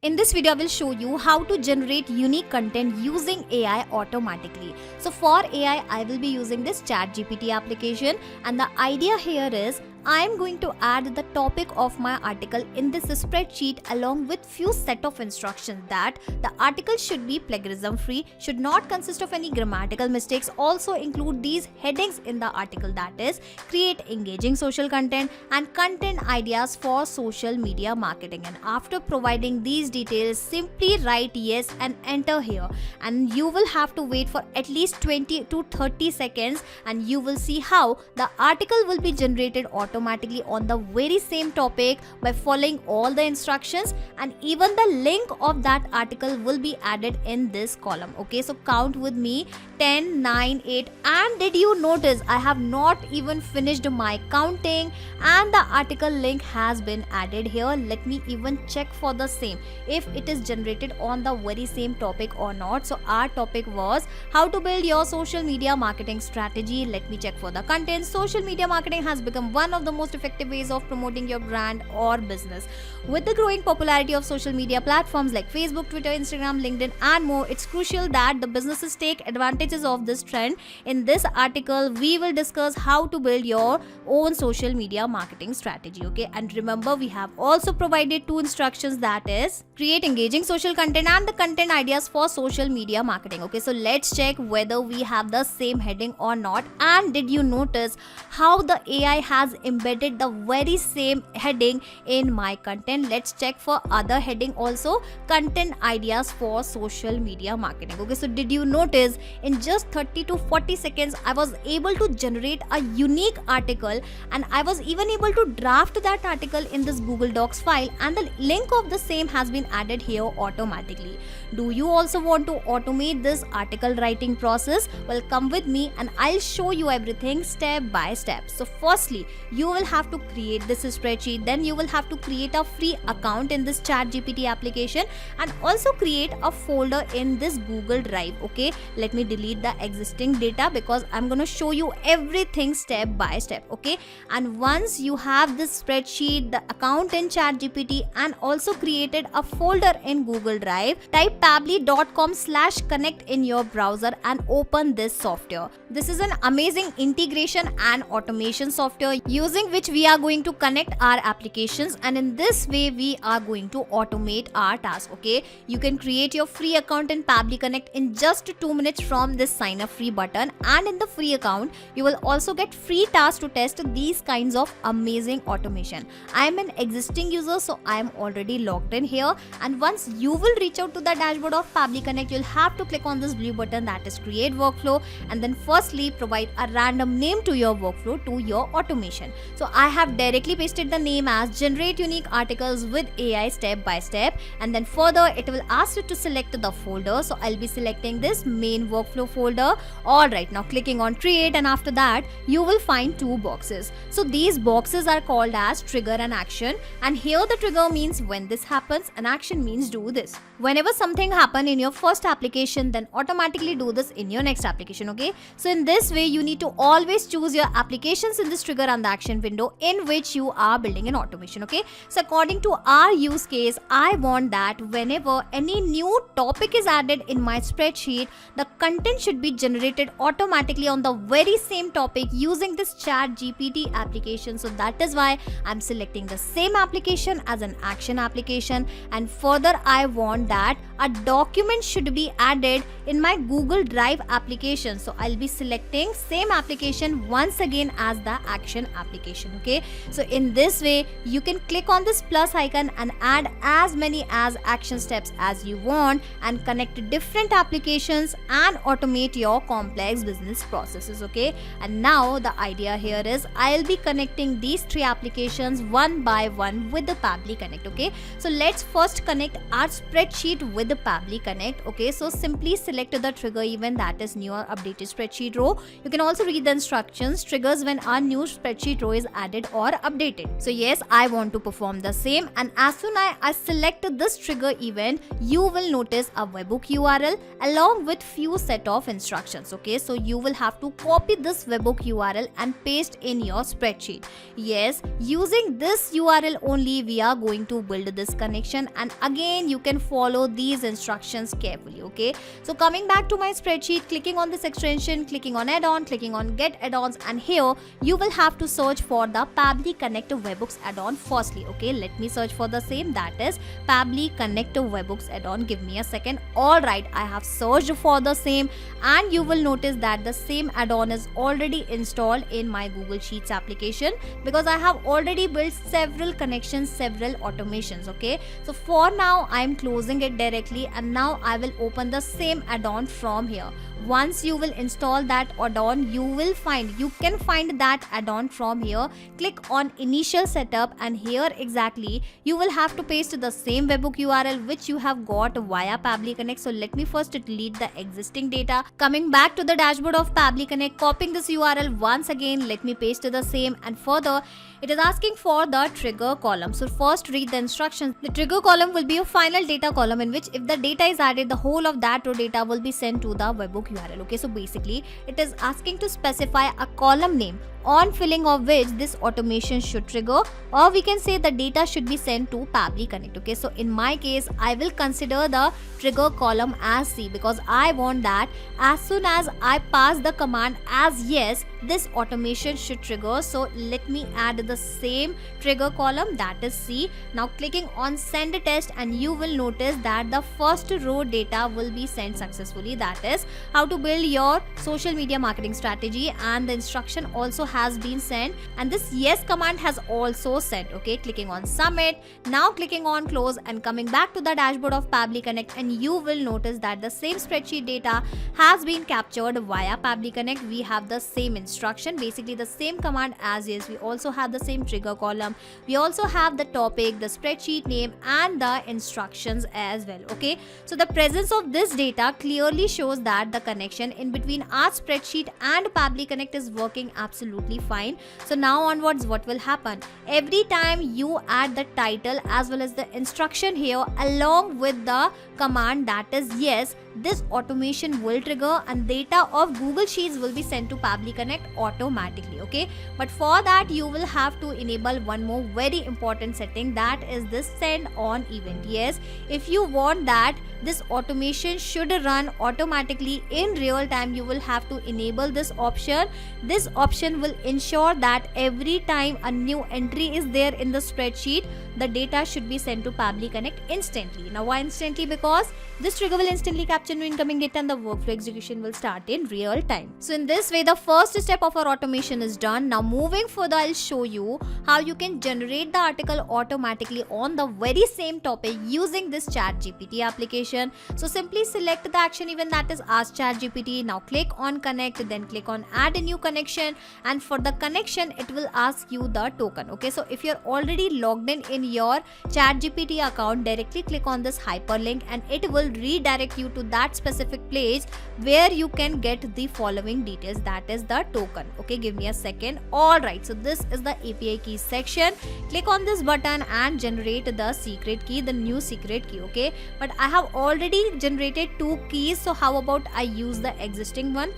In this video, I will show you how to generate unique content using AI automatically. So for AI, I will be using this ChatGPT application, and the idea here is I am going to add the topic of my article in this spreadsheet along with few set of instructions that the article should be plagiarism free, should not consist of any grammatical mistakes, also include these headings in the article, that is create engaging social content and content ideas for social media marketing. And after providing these details, simply write yes and enter here, and you will have to wait for at least 20 to 30 seconds and you will see how the article will be generated automatically on the very same topic by following all the instructions, and even the link of that article will be added in this column. Okay, so count with me: 10, 9, 8, and did you notice I have not even finished my counting and the article link has been added here. Let me even check for the same if it is generated on the very same topic or not. So our topic was how to build your social media marketing strategy. Let me check for the content. Social media marketing has become one of the most effective ways of promoting your brand or business. With the growing popularity of social media platforms like Facebook, Twitter, Instagram, LinkedIn and more, it's crucial that the businesses take advantages of this trend. In this article, we will discuss how to build your own social media marketing strategy. Okay, and remember, we have also provided two instructions, that is create engaging social content and the content ideas for social media marketing. Okay, so let's check whether we have the same heading or not. And did you notice how the AI has embedded the very same heading in my content? Let's check for other heading also, content ideas for social media marketing. Okay, so did you notice in just 30 to 40 seconds I was able to generate a unique article, and I was even able to draft that article in this Google Docs file, and the link of the same has been added here automatically. Do you also want to automate this article writing process? Well, come with me and I'll show you everything step by step. So firstly, you will have to create this spreadsheet, then you will have to create a free account in this ChatGPT application and also create a folder in this Google Drive. Okay, let me delete the existing data because I'm going to show you everything step by step. Okay, and once you have this spreadsheet, the account in ChatGPT and also created a folder in Google Drive, type pabbly.com/connect in your browser and open this software. This is an amazing integration and automation software using which we are going to connect our applications, and in this way we are going to automate our task. Okay, you can create your free account in Pabbly Connect in just 2 minutes from this sign up free button, and in the free account you will also get free tasks to test these kinds of amazing automation. I am an existing user, so I am already logged in here, and once you will reach out to the dashboard of Pabbly Connect, you'll have to click on this blue button, that is create workflow, and then firstly provide a random name to your workflow, to your automation. So I have directly pasted the name as generate unique articles with AI step by step, and then further it will ask you to select the folder. So I'll be selecting this main workflow folder. Alright, now clicking on create, and after that you will find two boxes. So these boxes are called as trigger and action, and here the trigger means when this happens and action means do this. Whenever something happen in your first application, then automatically do this in your next application. Okay, so in this way you need to always choose your applications in this trigger and the action window in which you are building an automation. Okay, so according to our use case, I want that whenever any new topic is added in my spreadsheet, the content should be generated automatically on the very same topic using this ChatGPT application. So that is why I'm selecting the same application as an action application, and further I want that a document should be added in my Google Drive application. So I'll be selecting same application once again as the action application. Okay, so in this way you can click on this plus icon and add as many as action steps as you want and connect different applications and automate your complex business processes. Okay, and now the idea here is I'll be connecting these three applications one by one with the Pabbly Connect. Okay, so let's first connect our spreadsheet with with the Pabbly Connect. Okay, so simply select the trigger event, that is new or updated spreadsheet row. You can also read the instructions. Triggers when a new spreadsheet row is added or updated. So yes, I want to perform the same, and as soon as I select this trigger event, you will notice a webhook URL along with few set of instructions. Okay, so you will have to copy this webhook URL and paste in your spreadsheet. Yes, using this URL only we are going to build this connection, and again you can follow these instructions carefully. Okay, so coming back to my spreadsheet, clicking on this extension, clicking on add-on, clicking on get add-ons, and here you will have to search for the Pabbly Connect webhooks add-on firstly. Okay, let me search for the same, that is Pabbly Connect webhooks add-on. Give me a second. Alright, I have searched for the same, and you will notice that the same add-on is already installed in my Google Sheets application, because I have already built several connections, several automations. Okay, so for now I am closing it directly, and now I will open the same add-on from here. Once you will install that add-on, you can find that add-on from here. Click on initial setup, and here exactly you will have to paste the same webhook URL which you have got via Pabbly Connect. So let me first delete the existing data. Coming back to the dashboard of Pabbly Connect, copying this URL once again, let me paste the same, and further it is asking for the trigger column. So first read the instructions. The trigger column will be a final data column in which if the data is added, the whole of that row data will be sent to the webhook URL. Okay, so basically it is asking to specify a column name on filling of which this automation should trigger, or we can say the data should be sent to Pabbly Connect. Okay, so in my case I will consider the trigger column as C, because I want that as soon as I pass the command as yes, this automation should trigger. So let me add the same trigger column, that is C. Now clicking on send test, and you will notice that the first row data will be sent successfully, that is how to build your social media marketing strategy, and the instruction also has been sent, and this yes command has also sent. Okay, clicking on submit, now clicking on close, and coming back to the dashboard of Pabbly Connect, and you will notice that the same spreadsheet data has been captured via Pabbly Connect. We have the same instruction, basically the same command as is. We also have the same trigger column, we also have the topic, the spreadsheet name, and the instructions as well. Okay, so the presence of this data clearly shows that the connection in between our spreadsheet and Pabbly Connect is working absolutely fine. So now onwards, what will happen? Every time you add the title as well as the instruction here along with the command, that is yes, this automation will trigger, and data of Google Sheets will be sent to Pabbly Connect automatically. Okay, but for that you will have to enable one more very important setting, that is this send on event. Yes, if you want that this automation should run automatically in real time, you will have to enable this option. This option will ensure that every time a new entry is there in the spreadsheet, the data should be sent to Pabbly Connect instantly. Now why instantly? Because this trigger will instantly capture new incoming data, and the workflow execution will start in real time. So in this way, the first step of our automation is done. Now moving further, I'll show you how you can generate the article automatically on the very same topic using this ChatGPT application. So simply select the action event, that is Ask ChatGPT. Now click on connect, then click on add a new connection, and for the connection it will ask you the token. Okay, so if you're already logged in your ChatGPT account, directly click on this hyperlink, and it will redirect you to that specific place where you can get the following details, that is the token. Okay, give me a second. Alright, so this is the API keys section. Click on this button and generate the secret key, the new secret key. Okay, but I have already generated 2 keys, so how about I use the existing one?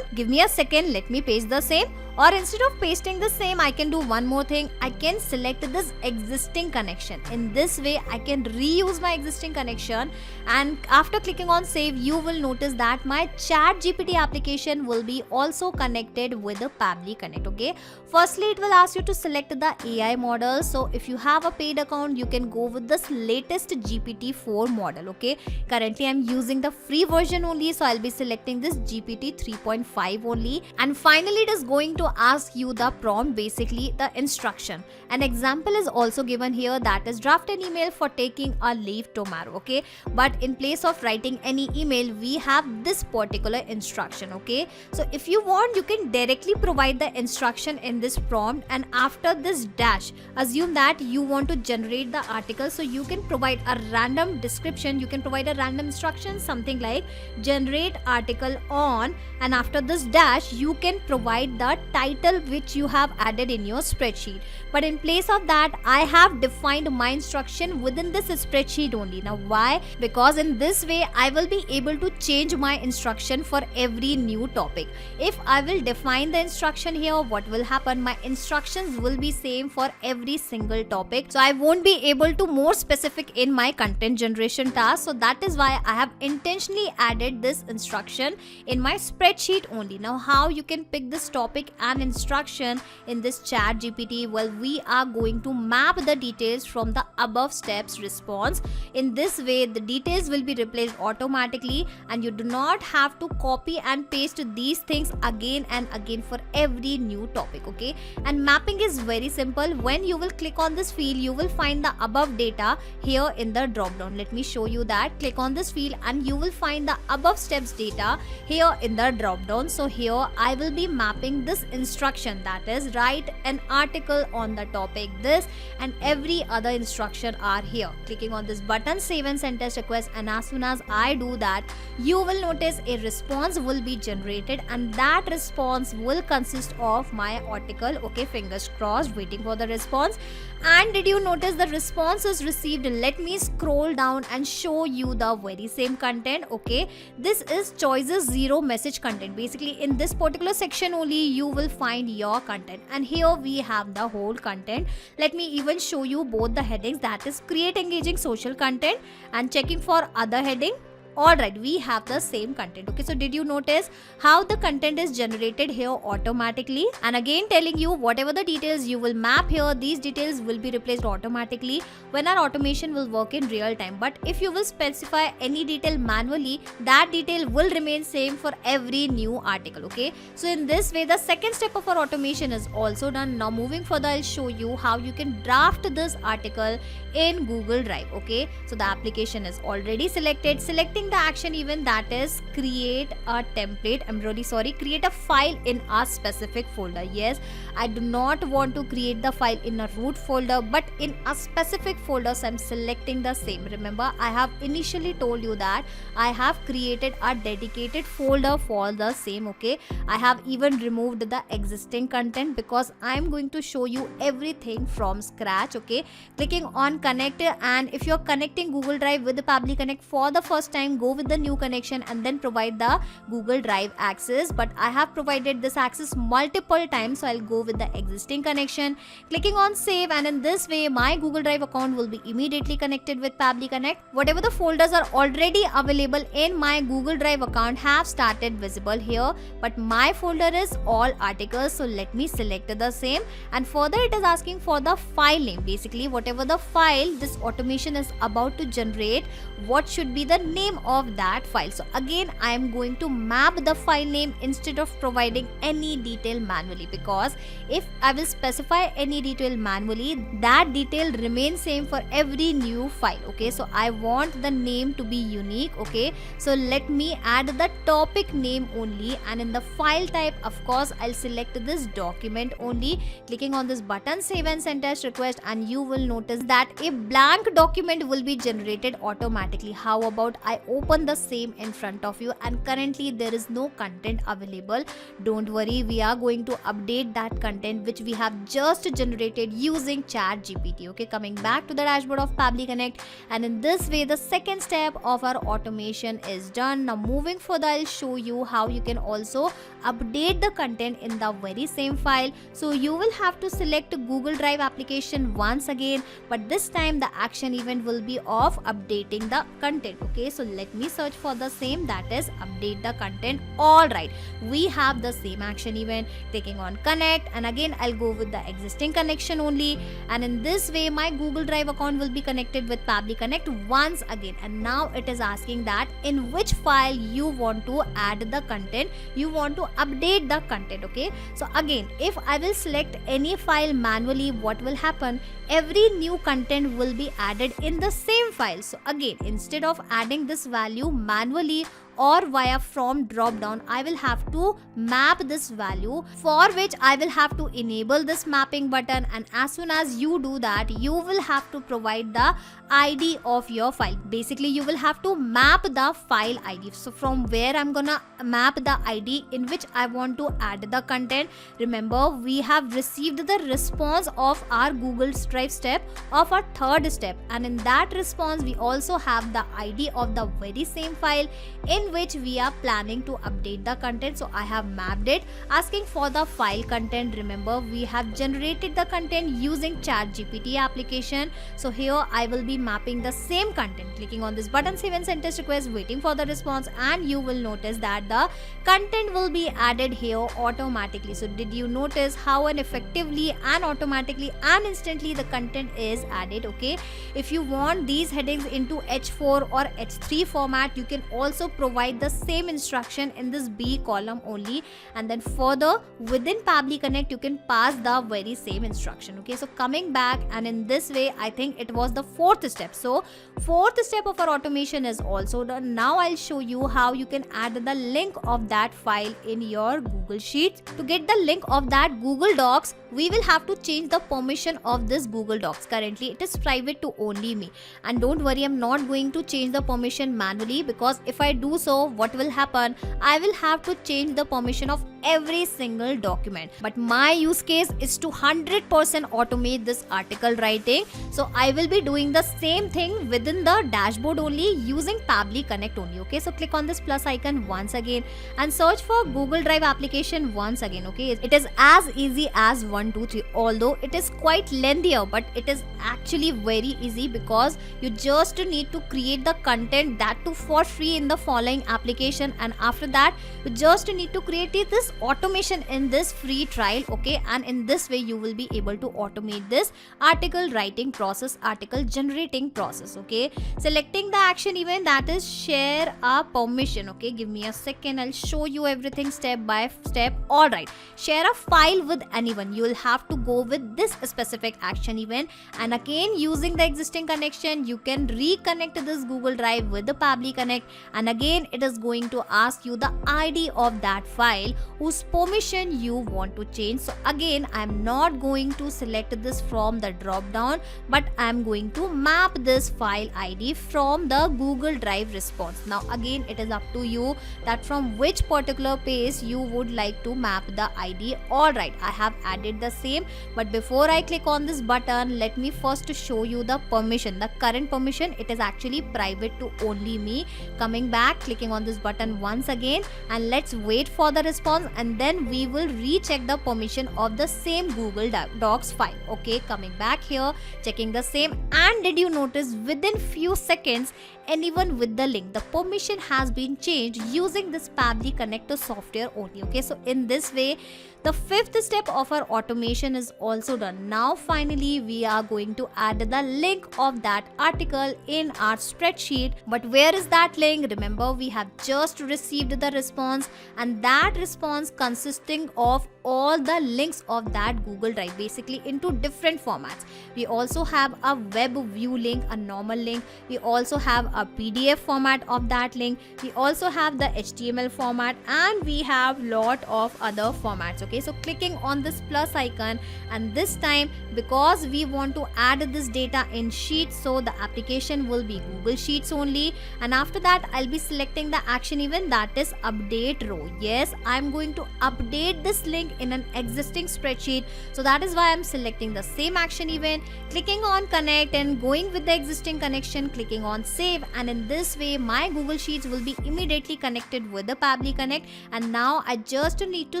Give me a second, let me paste the same. Or instead of pasting the same, I can do one more thing. I can select this existing connection. In this way, I can reuse my existing connection, and after clicking on save, you will notice that my ChatGPT application will be also connected with the Pabbly Connect. Okay, firstly it will ask you to select the AI model. So if you have a paid account, you can go with this latest GPT-4 model. Okay, currently I'm using the free version only, so I'll be selecting this GPT 3.5 only. And finally it is going to ask you the prompt, basically the instruction. An example is also given here, that is draft an email for taking a leave tomorrow. Okay, but in place of writing any email, we have this particular instruction. Okay, so if you want, you can directly provide the instruction in this prompt, and after this dash, assume that you want to generate the article, so you can provide provide a random description, you can provide a random instruction, something like generate article on, and after this dash you can provide the title which you have added in your spreadsheet. But in place of that, I have defined my instruction within this spreadsheet only. Now why? Because in this way I will be able to change my instruction for every new topic. If I will define the instruction here, what will happen? My instructions will be same for every single topic, so I won't be able to more specific in my content generation task. So that is why I have intentionally added this instruction in my spreadsheet only. Now how you can pick this topic and instruction in this ChatGPT? Well, we are going to map the details from the above steps response. In this way the details will be replaced automatically, and you do not have to copy and paste these things again and again for every new topic. Okay, and mapping is very simple. When you will click on this field, you will find the above data here in the drop down. Let me show you that. Click on this field and you will find the above steps data here in the drop down. So here I will be mapping this instruction, that is write an article on the topic this, and every other instruction are here. Clicking on this button save and send test request, and as soon as I do that, you will notice a response will be generated, and that response will consist of my article. Okay, fingers crossed, waiting for the response. And did you notice the response is received? Let me scroll down and show you the very same content. Okay, this is choices 0 message content. Basically in this particular section only you will find your content, and here we have the whole content. Let me even show you both the headings, that is create engaging social content and checking for other heading. Alright, we have the same content. Okay, so did you notice how the content is generated here automatically? And again telling you, whatever the details you will map here, these details will be replaced automatically when our automation will work in real time. But if you will specify any detail manually, that detail will remain same for every new article. Okay, so in this way the second step of our automation is also done. Now moving further, I'll show you how you can draft this article in Google Drive. Okay, so the application is already selected. Selecting the action event, that is create a template. I'm really sorry, create a file in a specific folder. Yes, I do not want to create the file in a root folder, but in a specific folder. So I'm selecting the same. Remember, I have initially told you that I have created a dedicated folder for the same. Okay, I have even removed the existing content because I'm going to show you everything from scratch. Okay, clicking on connect, and if you're connecting Google Drive with the Pabbly Connect for the first time, go with the new connection and then provide the Google Drive access. But I have provided this access multiple times, so I'll go with the existing connection. Clicking on save, and in this way my Google Drive account will be immediately connected with Pabbly Connect. Whatever the folders are already available in my Google Drive account have started visible here, but my folder is all articles. So let me select the same, and further it is asking for the file name. Basically whatever the file this automation is about to generate, what should be the name of that file. So again I am going to map the file name instead of providing any detail manually, because if I will specify any detail manually, that detail remains same for every new file. Okay, so I want the name to be unique. Okay, so let me add the topic name only, and in the file type, of course, I'll select this document only. Clicking on this button save and send test request, and you will notice that a blank document will be generated automatically. How about I open the same in front of you, and currently there is no content available. Don't worry, we are going to update that content which we have just generated using ChatGPT. Okay, coming back to the dashboard of Pabbly Connect, and in this way the second step of our automation is done. Now moving further, I'll show you how you can also update the content in the very same file. So you will have to select Google Drive application once again, but this time the action event will be of updating the content. Okay, so let me search for the same, that is update the content. Alright, we have the same action event. Clicking on connect, and again I'll go with the existing connection only, and in this way my Google Drive account will be connected with Pabbly Connect once again. And now it is asking that in which file you want to add the content, you want to update the content. Okay, so again if I will select any file manually, what will happen? Every new content will be added in the same file. So again, instead of adding this value manually or via from drop down, I will have to map this value, for which I will have to enable this mapping button, and as soon as you do that, you will have to provide the ID of your file. Basically, you will have to map the file ID. So from where I'm gonna map the ID in which I want to add the content. Remember, we have received the response of our Google Drive step of our third step, and in that response we also have the ID of the very same file in which we are planning to update the content. So I have mapped it, asking for the file content. Remember, we have generated the content using ChatGPT application. So here I will be mapping the same content, clicking on this button, save and send test request, waiting for the response, and you will notice that the content will be added here automatically. So did you notice how effectively and automatically and instantly the content is added? Okay, if you want these headings into H4 or H3 format, you can also provide the same instruction in this B column only, and then further within Pabbly Connect you can pass the very same instruction. Okay, so coming back, and in this way I think it was the fourth step. So fourth step of our automation is also done. Now I'll show you how you can add the link of that file in your Google Sheets. To get the link of that Google Docs, we will have to change the permission of this Google Docs. Currently it is private to only me, and don't worry, I'm not going to change the permission manually, because if I do so, what will happen, I will have to change the permission of every single document. But my use case is to 100% automate this article writing, so I will be doing the same thing within the dashboard only using Pabbly Connect only. Okay, so click on this plus icon once again and search for Google Drive application once again. Okay, it is as easy as 1 2 3, although it is quite lengthier, but it is actually very easy, because you just need to create the content, that too for free, in the following application, and after that you just need to create this automation in this free trial. Okay, and in this way you will be able to automate this article writing process, article generating process. Okay, selecting the action event, that is share a permission. Okay, give me a second, I'll show you everything step by step. All right, share a file with anyone, you will have to go with this specific action event, and again using the existing connection you can reconnect this Google Drive with the Pabbly Connect, and again it is going to ask you the ID of that file whose permission you want to change. So again, I'm not going to select this from the drop down, but I'm going to map this file ID from the Google Drive response. Now again, it is up to you that from which particular page you would like to map the ID. Alright, I have added the same, but before I click on this button, let me first show you the permission. The current permission, it is actually private to only me. Coming back, clicking on this button once again, and let's wait for the response, and then we will recheck the permission of the same Google Docs file. Okay, coming back here, checking the same, and did you notice within few seconds, anyone with the link, the permission has been changed using this Pabbly Connect software only. Okay, so in this way the fifth step of our automation is also done. Now finally we are going to add the link of that article in our spreadsheet. But where is that link? Remember, we have just received the response, and that response consisting of all the links of that Google Drive, basically into different formats. We also have a web view link, a normal link. We also have a PDF format of that link. We also have the HTML format, and we have lot of other formats. Okay, so clicking on this plus icon, and this time because we want to add this data in Sheets, so the application will be Google Sheets only, and after that I'll be selecting the action event, that is update row. Yes, I'm going to update this link in an existing spreadsheet, so that is why I'm selecting the same action event, clicking on connect and going with the existing connection, clicking on save, and in this way my Google Sheets will be immediately connected with the Pabbly Connect. And now I just need to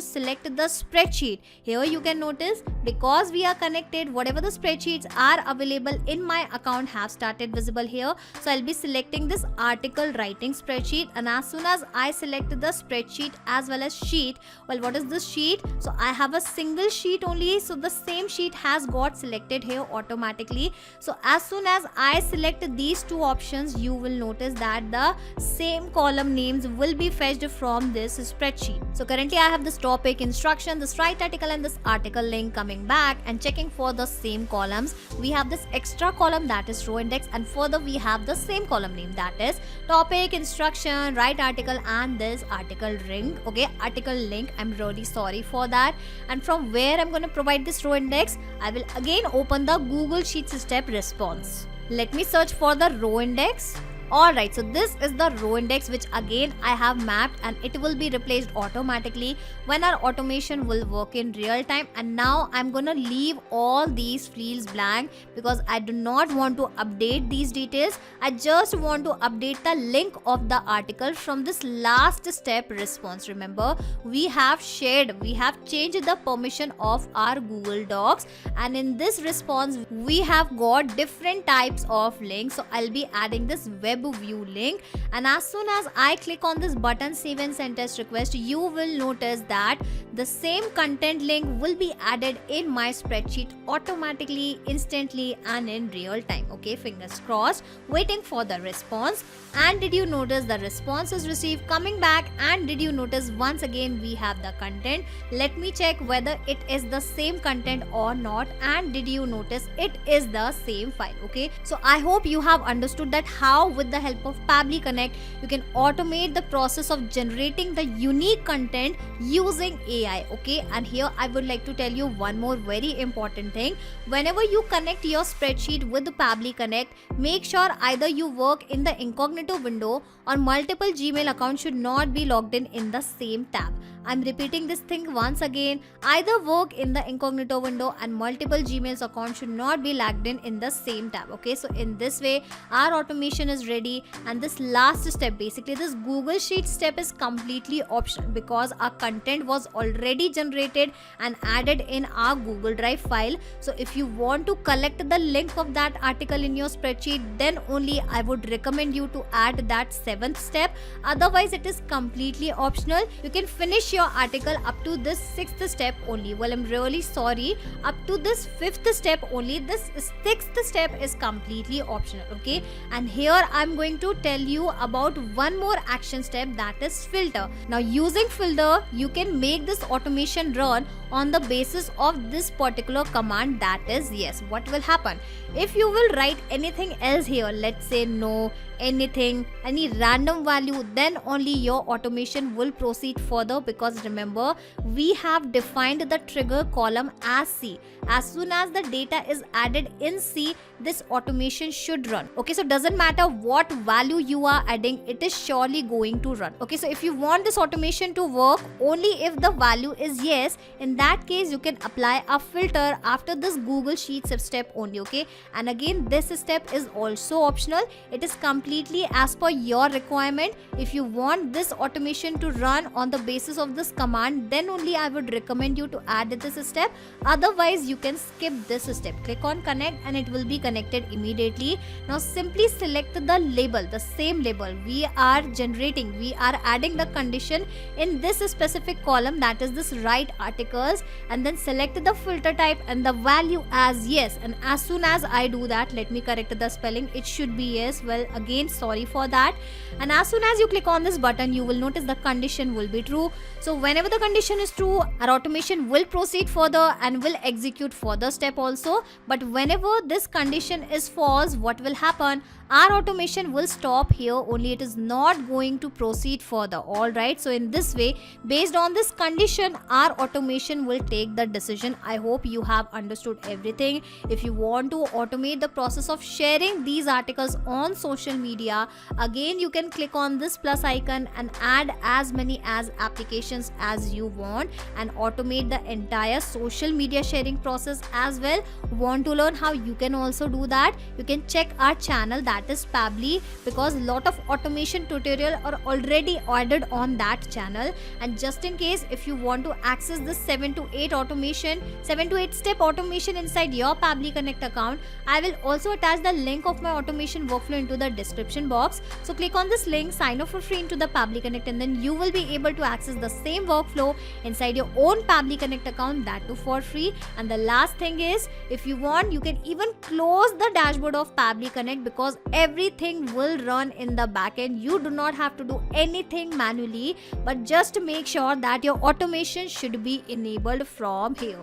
select the spreadsheet. Here you can notice, because we are connected, whatever the spreadsheets are available in my account have started visible here. So I'll be selecting this article writing spreadsheet, and as soon as I select the spreadsheet as well as sheet, well, what is this sheet? So I have a single sheet only, so the same sheet has got selected here automatically. So as soon as I select these two options, you will notice that the same column names will be fetched from this spreadsheet. So currently I have this topic, instruction, instruction, this right article and this article link, coming back and checking for the same columns. We have this extra column that is row index, and further we have the same column name, that is topic, instruction, right article and this article link. Okay, article link, I'm really sorry for that. And from where I'm going to provide this row index, I will again open the Google Sheets step response. Let me search for the row index. Alright, so this is the row index which again I have mapped, and it will be replaced automatically when our automation will work in real time. And now I'm gonna leave all these fields blank because I do not want to update these details. I just want to update the link of the article from this last step response. Remember, we have changed the permission of our Google Docs, and in this response we have got different types of links. So I'll be adding this web view link, and as soon as I click on this button save and send test request, you will notice that the same content link will be added in my spreadsheet automatically, instantly and in real time. Okay, fingers crossed, waiting for the response. And did you notice the response is received, coming back, and did you notice once again we have the content. Let me check whether it is the same content or not, and did you notice it is the same file. Okay, so I hope you have understood that how with the help of Pabbly Connect you can automate the process of generating the unique content using AI. Okay, and here I would like to tell you one more very important thing. Whenever you connect your spreadsheet with the Pabbly Connect, make sure either you work in the incognito window or multiple Gmail accounts should not be logged in the same tab. I'm repeating this thing once again. Either work in the incognito window and multiple Gmail's accounts should not be logged in the same tab. Okay, so in this way our automation is ready, and this last step, basically this Google Sheet step, is completely optional because our content was already generated and added in our Google Drive file. So if you want to collect the link of that article in your spreadsheet, then only I would recommend you to add that 7th step. Otherwise it is completely optional. You can finish your article up to this 6th step only. Well, I'm really sorry, up to this 5th step only. This 6th step is completely optional. Okay, and here I'm going to tell you about one more action step, that is filter. Now using filter you can make this automation run on the basis of this particular command, that is yes. What will happen if you will write anything else here, let's say no, anything, any random value, then only your automation will proceed further, because remember we have defined the trigger column as C. As soon as the data is added in C, this automation should run. Okay, so doesn't matter what value you are adding, it is surely going to run. Okay, so if you want this automation to work only if the value is yes, in that case you can apply a filter after this Google Sheets step only. Okay, and again this step is also optional. It is completely as per your requirement. If you want this automation to run on the basis of this command, then only I would recommend you to add this step. Otherwise you can skip this step. Click on connect and it will be connected immediately. Now simply select the label, the same label we are generating. We are adding the condition in this specific column, that is this right articles, and then select the filter type and the value as yes. And as soon as I do that, let me correct the spelling, it should be yes. Well, again sorry for that. And as soon as you click on this button, you will notice the condition will be true. So whenever the condition is true, our automation will proceed further and will execute further step also. But whenever this condition is false, what will happen? Our automation will stop here only. It is not going to proceed further. Alright, so in this way, based on this condition, our automation will take the decision. I hope you have understood everything. If you want to automate the process of sharing these articles on social media, again you can click on this plus icon and add as many as applications as you want and automate the entire social media sharing process as well. Want to learn how you can also do that? You can check our channel, that is Pabbly, because lot of automation tutorial are already added on that channel. And just in case if you want to access this 7 to 8 step automation inside your Pabbly Connect account, I will also attach the link of my automation workflow into the description box. So click on this link, sign up for free into the Pabbly Connect, and then you will be able to access the same workflow inside your own Pabbly Connect account, that too for free. And the last thing is, if you want, you can even close the dashboard of Pabbly Connect, because everything will run in the backend. You do not have to do anything manually, but just make sure that your automation should be enabled from here.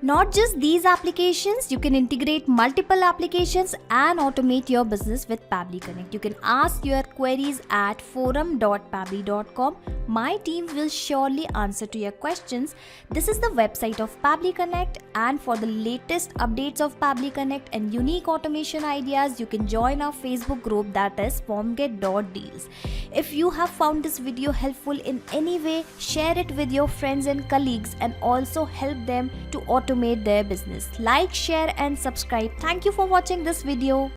Not just these applications, you can integrate multiple applications and automate your business with Pabbly Connect. You can ask your queries at forum.pabbly.com. My team will surely answer to your questions. This is the website of Pabbly Connect, and for the latest updates of Pabbly Connect and unique automation ideas, you can join our Facebook group, that is formget.deals. If you have found this video helpful in any way, share it with your friends and colleagues and also help them to automate their business. Like, share and subscribe. Thank you for watching this video.